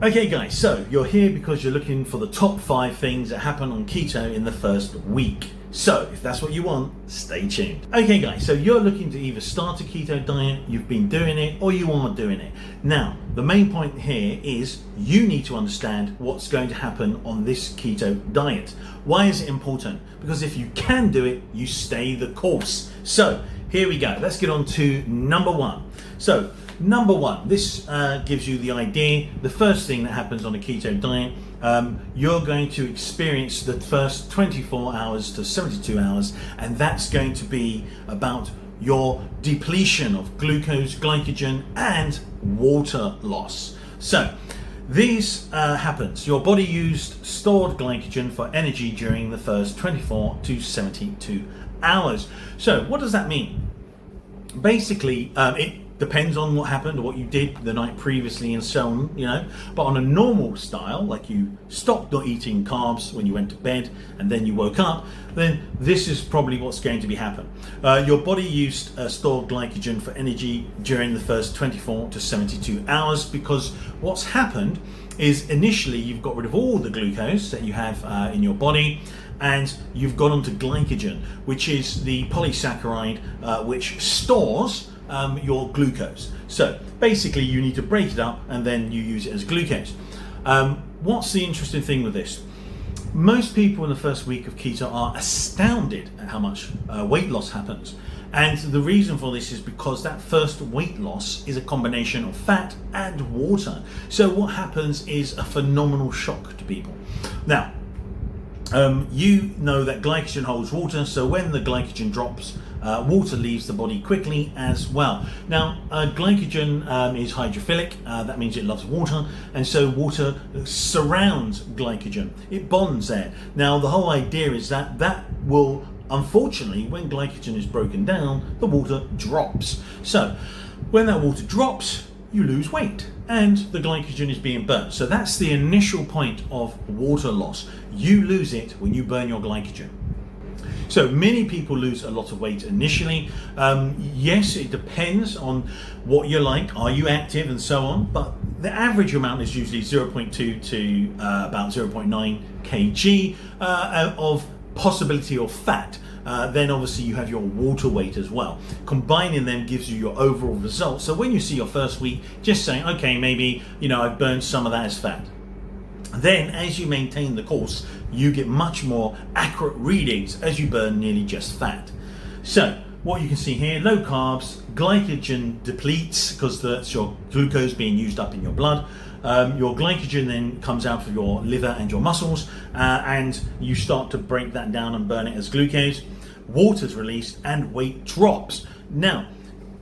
Okay guys, so you're here because you're looking for the top 5 things that happen on keto in the first week. So if that's what you want, stay tuned. Okay guys, so you're looking to either start a keto diet, you've been doing it, or you are doing it. Now, the main point here is you need to understand what's going to happen on this keto diet. Why is it important? Because if you can do it, you stay the course. So here we go, let's get on to number 1. So number 1, this gives you the idea. The first thing that happens on a keto diet, you're going to experience the first 24 hours to 72 hours, and that's going to be about your depletion of glucose, glycogen, and water loss. So these happens. Your body used stored glycogen for energy during the first 24 to 72 hours. So what does that mean? Basically, it depends on what happened or what you did the night previously and so on, but on a normal style, like you stopped not eating carbs when you went to bed and then you woke up, then this is probably what's going to be happen. Your body used stored glycogen for energy during the first 24 to 72 hours because what's happened is initially you've got rid of all the glucose that you have in your body, and you've gone onto glycogen, which is the polysaccharide which stores your glucose. So basically you need to break it up and then you use it as glucose. What's the interesting thing with this? Most people in the first week of keto are astounded at how much weight loss happens. And the reason for this is because that first weight loss is a combination of fat and water. So what happens is a phenomenal shock to people. Now, you know that glycogen holds water, so when the glycogen drops, water leaves the body quickly as well. Now, glycogen is hydrophilic, that means it loves water, and so water surrounds glycogen. It bonds there. Now, the whole idea is that will, unfortunately, when glycogen is broken down, the water drops. So, when that water drops, you lose weight and the glycogen is being burnt. So that's the initial point of water loss. You lose it when you burn your glycogen. So many people lose a lot of weight initially. Yes, it depends on what you're like, are you active and so on, but the average amount is usually 0.2 to about 0.9 kg of possibility of fat. Then obviously you have your water weight as well. Combining them gives you your overall result. So when you see your first week, just saying, okay, maybe, I've burned some of that as fat. Then as you maintain the course, you get much more accurate readings as you burn nearly just fat. So what you can see here, low carbs, glycogen depletes because that's your glucose being used up in your blood. Your glycogen then comes out of your liver and your muscles, and you start to break that down and burn it as glucose. Water's released and weight drops. Now,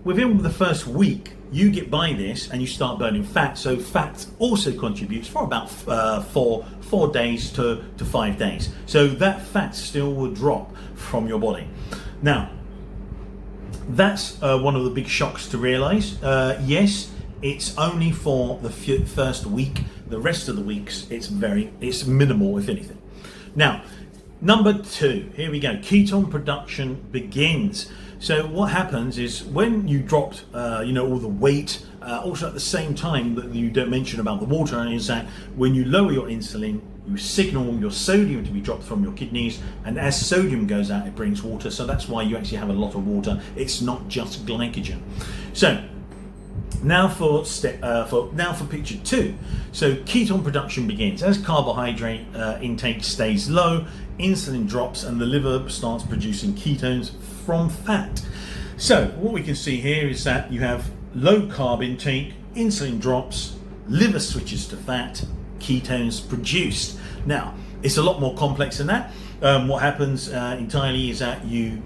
within the first week, you get by this and you start burning fat. So fat also contributes for about 4 days to 5 days. So that fat still will drop from your body. Now, that's one of the big shocks to realize. Yes, it's only for the first week. The rest of the weeks, it's minimal, if anything. Now, number 2, here we go. Ketone production begins. So what happens is when you dropped, all the weight, also at the same time that you don't mention about the water, is that when you lower your insulin, you signal your sodium to be dropped from your kidneys, and as sodium goes out, it brings water. So that's why you actually have a lot of water. It's not just glycogen. So now for picture 2. So ketone production begins as carbohydrate intake stays low, insulin drops, and the liver starts producing ketones from fat. So what we can see here is that you have low carb intake, insulin drops, liver switches to fat, ketones produced. Now it's a lot more complex than that. What happens entirely is that you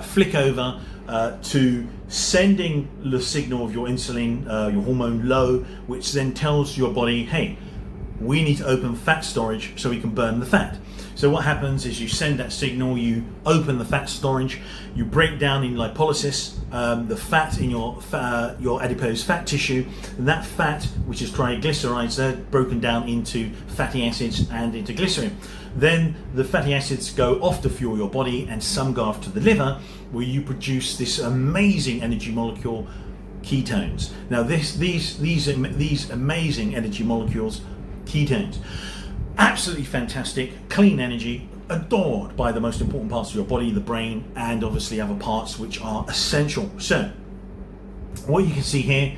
flick over to sending the signal of your insulin, your hormone low, which then tells your body, hey, we need to open fat storage so we can burn the fat. So what happens is you send that signal, you open the fat storage, you break down in lipolysis the fat in your adipose fat tissue, and that fat, which is triglycerides, they're broken down into fatty acids and into glycerin. Then the fatty acids go off to fuel your body, and some go off to the liver, where you produce this amazing energy molecule ketones. Now these amazing energy molecules, ketones, absolutely fantastic, clean energy, adored by the most important parts of your body, the brain, and obviously other parts which are essential. So what you can see here,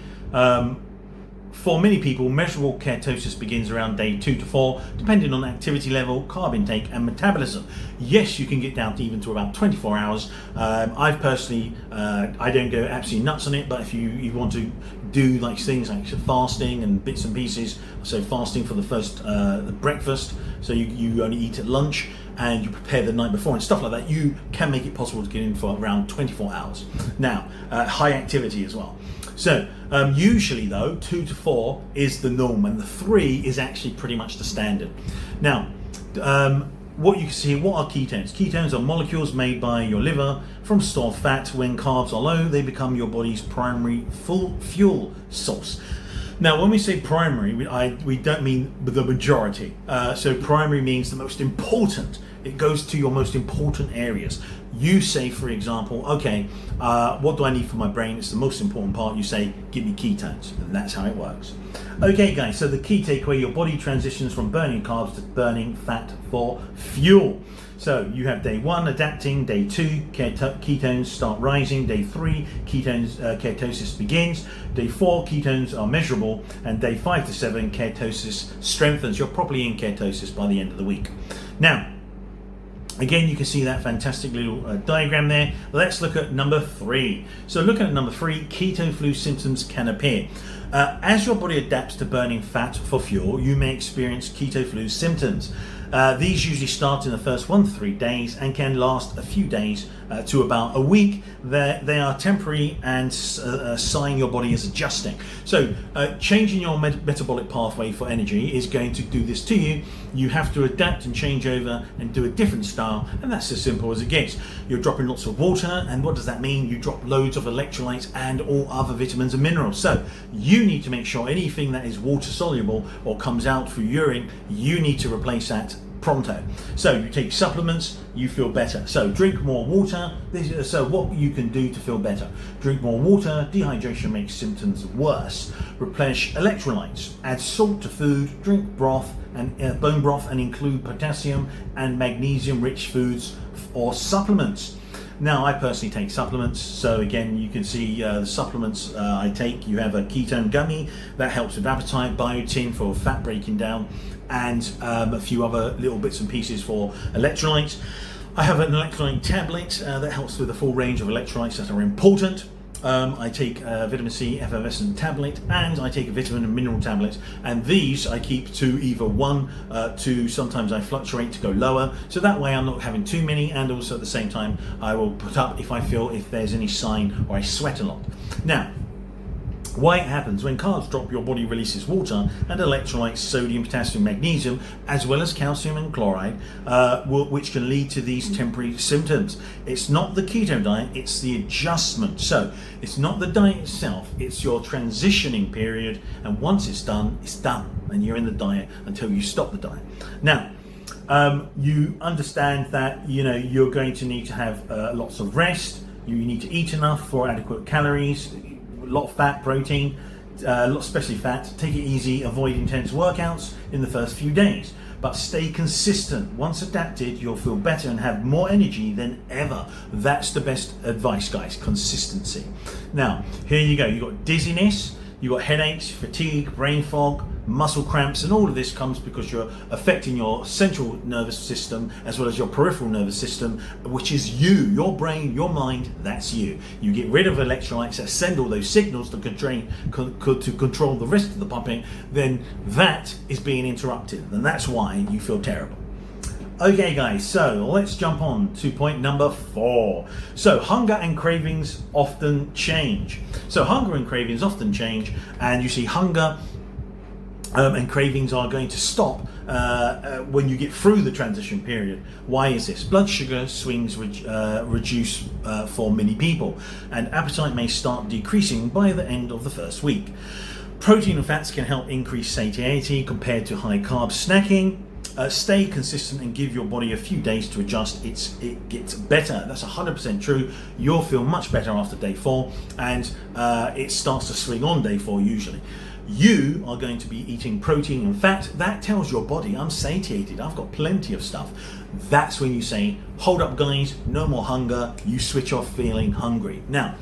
for many people, measurable ketosis begins around day 2 to 4, depending on activity level, carb intake, and metabolism. Yes, you can get down to even to about 24 hours. I've personally, I don't go absolutely nuts on it, but if you want to do like things like fasting and bits and pieces, so fasting for the first the breakfast, so you only eat at lunch, and you prepare the night before and stuff like that, you can make it possible to get in for around 24 hours. Now, high activity as well. So usually though, 2 to 4 is the norm, and the 3 is actually pretty much the standard. Now, what you can see, what are ketones? Ketones are molecules made by your liver from stored fat. When carbs are low, they become your body's primary fuel source. Now, when we say primary, we don't mean the majority. So primary means the most important. It goes to your most important areas. You say, for example, okay, what do I need for my brain? It's the most important part. You say, give me ketones, and that's how it works. Okay, guys, so the key takeaway, your body transitions from burning carbs to burning fat for fuel. So you have day 1 adapting, day 2 ketones start rising, day 3 ketosis begins, day 4 ketones are measurable, and day 5 to 7 ketosis strengthens. You're properly in ketosis by the end of the week. Now, again, you can see that fantastic little diagram there. Let's look at number 3. So looking at number 3, keto flu symptoms can appear. As your body adapts to burning fat for fuel, you may experience keto flu symptoms. These usually start in the first 1 to 3 days and can last a few days to about a week. They are temporary and sign your body is adjusting. So changing your metabolic pathway for energy is going to do this to you. You have to adapt and change over and do a different style, and that's as simple as it gets. You're dropping lots of water, and what does that mean? You drop loads of electrolytes and all other vitamins and minerals. So you need to make sure anything that is water soluble or comes out through urine, you need to replace that pronto. So you take supplements, you feel better. So drink more water. So what you can do to feel better: drink more water. Dehydration makes symptoms worse. Replenish electrolytes. Add salt to food. Drink broth and bone broth, and include potassium and magnesium rich foods or supplements. Now, I personally take supplements, so again, you can see the supplements I take. You have a ketone gummy that helps with appetite, biotin for fat breaking down, and a few other little bits and pieces for electrolytes. I have an electrolyte tablet that helps with the full range of electrolytes that are important. I take a vitamin C effervescent tablet, and I take a vitamin and mineral tablet, and these I keep to either 1 to sometimes I fluctuate to go lower, so that way I'm not having too many, and also at the same time I will put up if I feel if there's any sign or I sweat a lot. Now, why it happens: when carbs drop, your body releases water and electrolytes, sodium, potassium, magnesium, as well as calcium and chloride, which can lead to these temporary symptoms. It's not the keto diet, it's the adjustment. So it's not the diet itself, it's your transitioning period, and once it's done, and you're in the diet until you stop the diet. Now, you understand that you're going to need to have lots of rest. You need to eat enough for adequate calories, a lot of fat, protein, especially fat. Take it easy, avoid intense workouts in the first few days, but stay consistent. Once adapted, you'll feel better and have more energy than ever. That's the best advice, guys: consistency. Now, here you go. You've got dizziness, you've got headaches, fatigue, brain fog, muscle cramps, and all of this comes because you're affecting your central nervous system as well as your peripheral nervous system, which is you, your brain, your mind. That's you. You get rid of electrolytes that send all those signals to control the rest of the pumping, then that is being interrupted, and that's why you feel terrible. Okay, guys, so let's jump on to point number 4. So hunger and cravings often change. So hunger and cravings often change, and you see hunger and cravings are going to stop when you get through the transition period. Why is this? Blood sugar swings reduce for many people, and appetite may start decreasing by the end of the first week. Protein and fats can help increase satiety compared to high carb snacking. stay consistent and give your body a few days to adjust. It gets better. That's 100% true. You'll feel much better after day 4, and it starts to swing on day 4 usually. You are going to be eating protein and fat. That tells your body, I'm satiated, I've got plenty of stuff. That's when you say, hold up guys, no more hunger. You switch off feeling hungry. Now,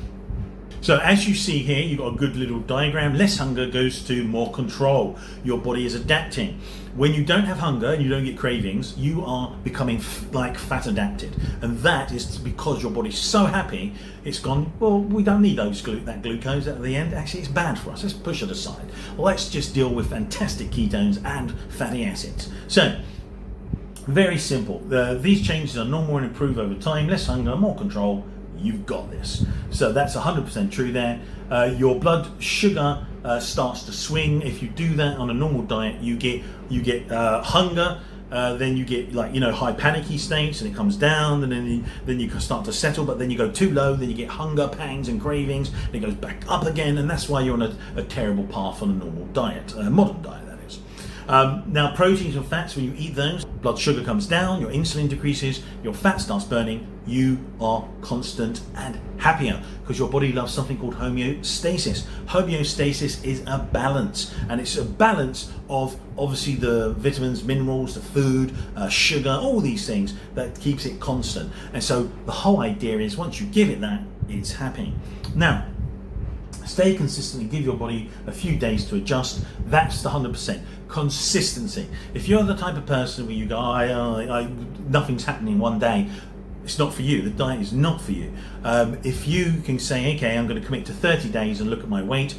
so as you see here, you've got a good little diagram. Less hunger goes to more control. Your body is adapting. When you don't have hunger and you don't get cravings, you are becoming like fat adapted. And that is because your body's so happy, it's gone, well, we don't need that glucose at the end. Actually, it's bad for us. Let's push it aside. Let's just deal with fantastic ketones and fatty acids. So, very simple. These changes are normal and improve over time. Less hunger, more control. You've got this. So that's 100% true there. Your blood sugar starts to swing. If you do that on a normal diet, you get hunger, then you get high panicky states, and it comes down, and then you start to settle, but then you go too low, then you get hunger, pangs and cravings, and it goes back up again, and that's why you're on a terrible path on a normal diet, a modern diet that is. Now, proteins and fats, when you eat those, blood sugar comes down, your insulin decreases, your fat starts burning, you are constant and happier because your body loves something called homeostasis. Homeostasis is a balance, and it's a balance of obviously the vitamins, minerals, the food, sugar, all these things that keeps it constant. And so the whole idea is once you give it that, it's happy. Now, stay consistent and give your body a few days to adjust. That's the 100%. Consistency. If you're the type of person where you go, nothing's happening one day, it's not for you. The diet is not for you. If you can say, okay, I'm going to commit to 30 days and look at my weight,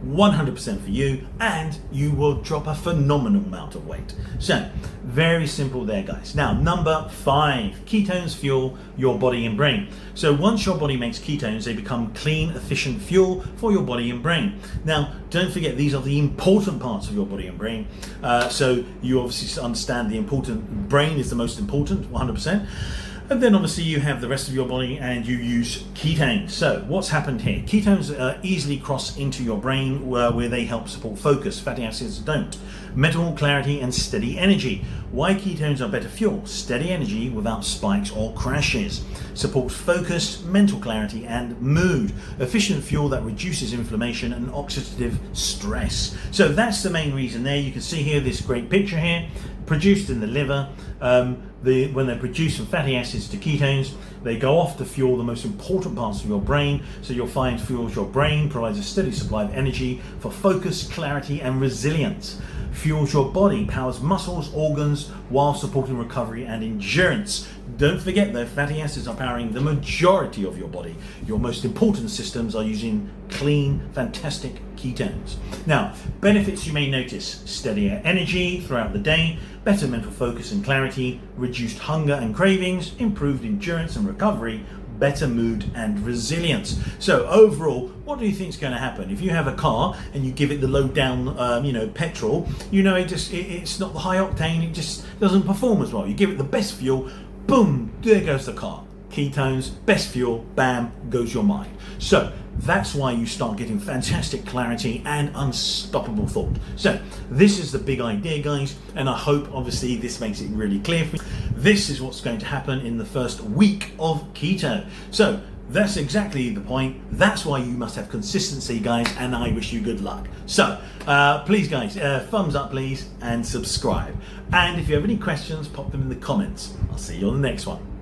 100% for you, and you will drop a phenomenal amount of weight. So, very simple there, guys. Now, number 5, ketones fuel your body and brain. So once your body makes ketones, they become clean, efficient fuel for your body and brain. Now, don't forget, these are the important parts of your body and brain. So you obviously understand the important, brain is the most important, 100%. And then obviously you have the rest of your body and you use ketones. So what's happened here? Ketones easily cross into your brain where they help support focus. Fatty acids don't. Mental clarity and steady energy. Why ketones are better fuel? Steady energy without spikes or crashes. Supports focus, mental clarity and mood. Efficient fuel that reduces inflammation and oxidative stress. So that's the main reason there. You can see here this great picture here. Produced in the liver. When they produce from fatty acids to ketones, they go off to fuel the most important parts of your brain. So you'll find fuels your brain, provides a steady supply of energy for focus, clarity and resilience. Fuels your body, powers muscles, organs, while supporting recovery and endurance. Don't forget though, fatty acids are powering the majority of your body. Your most important systems are using clean, fantastic ketones. Now, benefits you may notice: steadier energy throughout the day, better mental focus and clarity, reduced hunger and cravings, improved endurance and recovery, better mood and resilience. So overall, what do you think is going to happen if you have a car and you give it the low down petrol? It's not the high octane, it just doesn't perform as well. You give it the best fuel, boom, there goes the car. Ketones, best fuel, bam, goes your mind. So that's why you start getting fantastic clarity and unstoppable thought. So this is the big idea, guys, and I hope obviously this makes it really clear for you. This is what's going to happen in the first week of keto. So that's exactly the point. That's why you must have consistency, guys, and I wish you good luck. So please, guys, thumbs up please and subscribe, and if you have any questions, pop them in the comments. I'll see you on the next one.